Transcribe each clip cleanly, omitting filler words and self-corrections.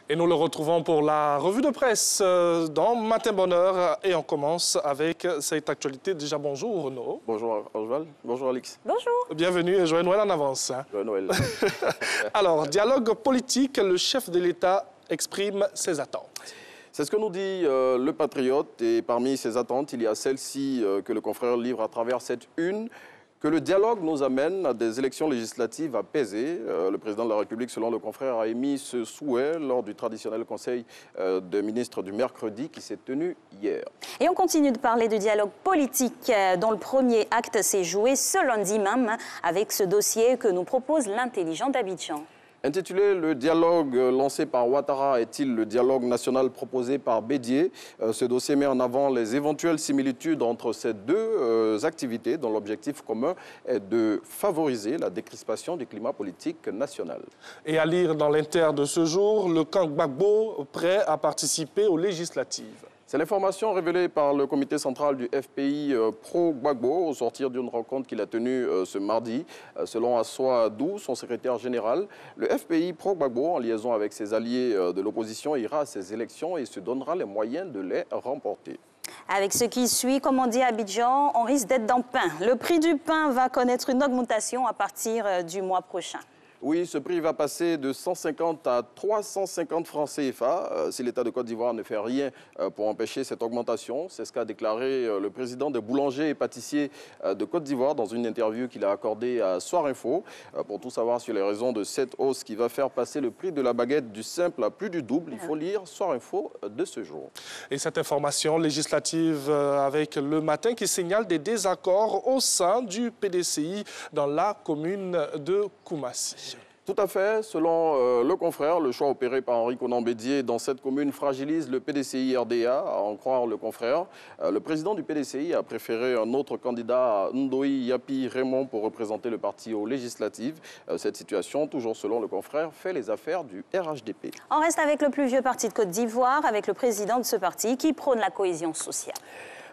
Et nous le retrouvons pour la revue de presse dans Matin Bonheur. Et on commence avec cette actualité. Déjà, bonjour Renaud. Bonjour Oswald. Bonjour Alix. Bonjour. Bienvenue et joyeux Noël en avance. Joyeux Noël. Alors, dialogue politique, le chef de l'État exprime ses attentes. C'est ce que nous dit le Patriote. Et parmi ses attentes, il y a celle-ci que le confrère livre à travers cette une. Que le dialogue nous amène à des élections législatives apaisées. Le président de la République, selon le confrère, a émis ce souhait lors du traditionnel conseil des ministres du mercredi qui s'est tenu hier. Et on continue de parler de dialogue politique dont le premier acte s'est joué ce lundi même avec ce dossier que nous propose l'intelligent d'Abidjan. Intitulé « Le dialogue lancé par Ouattara est-il le dialogue national proposé par Bédié ?» Ce dossier met en avant les éventuelles similitudes entre ces deux activités dont l'objectif commun est de favoriser la décrispation du climat politique national. Et à lire dans l'Inter de ce jour, le camp Gbagbo prêt à participer aux législatives. C'est l'information révélée par le comité central du FPI pro-Gbagbo au sortir d'une rencontre qu'il a tenue ce mardi. Selon Assoa Dou, son secrétaire général, le FPI pro-Gbagbo, en liaison avec ses alliés de l'opposition, ira à ces élections et se donnera les moyens de les remporter. Avec ce qui suit, comme on dit à Abidjan, on risque d'être dans le pain. Le prix du pain va connaître une augmentation à partir du mois prochain. Oui, ce prix va passer de 150 à 350 francs CFA si l'État de Côte d'Ivoire ne fait rien pour empêcher cette augmentation. C'est ce qu'a déclaré le président des boulangers et pâtissiers de Côte d'Ivoire dans une interview qu'il a accordée à Soir Info. Pour tout savoir sur les raisons de cette hausse qui va faire passer le prix de la baguette du simple à plus du double, il faut lire Soir Info de ce jour. Et cette information législative avec Le Matin qui signale des désaccords au sein du PDCI dans la commune de Koumassi. Tout à fait. Selon le confrère, le choix opéré par Henri Konan Bédié dans cette commune fragilise le PDCI RDA, à en croire le confrère. Le président du PDCI a préféré un autre candidat, Ndoye Yapi Raymond, pour représenter le parti aux législatives. Cette situation, toujours selon le confrère, fait les affaires du RHDP. On reste avec le plus vieux parti de Côte d'Ivoire, avec le président de ce parti qui prône la cohésion sociale.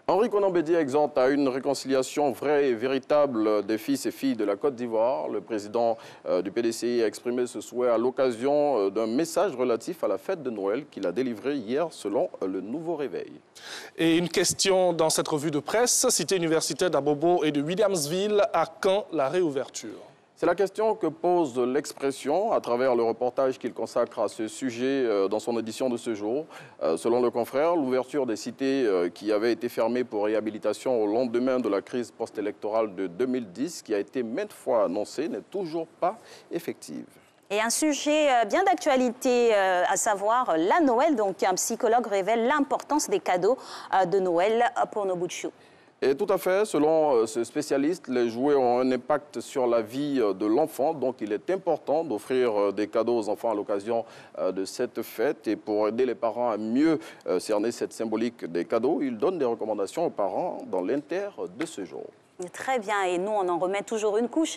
Henri Konan Bédié exhorte à une réconciliation vraie et véritable des fils et filles de la Côte d'Ivoire. Le président du PDCI a exprimé ce souhait à l'occasion d'un message relatif à la fête de Noël qu'il a délivré hier selon le Nouveau Réveil. Et une question dans cette revue de presse, cité universitaire d'Abobo et de Williamsville, à quand la réouverture ? C'est la question que pose l'expression à travers le reportage qu'il consacre à ce sujet dans son édition de ce jour. Selon le confrère, l'ouverture des cités qui avaient été fermées pour réhabilitation au lendemain de la crise post-électorale de 2010, qui a été maintes fois annoncée, n'est toujours pas effective. Et un sujet bien d'actualité, à savoir la Noël. Donc un psychologue révèle l'importance des cadeaux de Noël pour nos bouts de chou. Et tout à fait, selon ce spécialiste, les jouets ont un impact sur la vie de l'enfant. Donc il est important d'offrir des cadeaux aux enfants à l'occasion de cette fête. Et pour aider les parents à mieux cerner cette symbolique des cadeaux, il donne des recommandations aux parents dans l'Inter de ce jour. Très bien, et nous on en remet toujours une couche.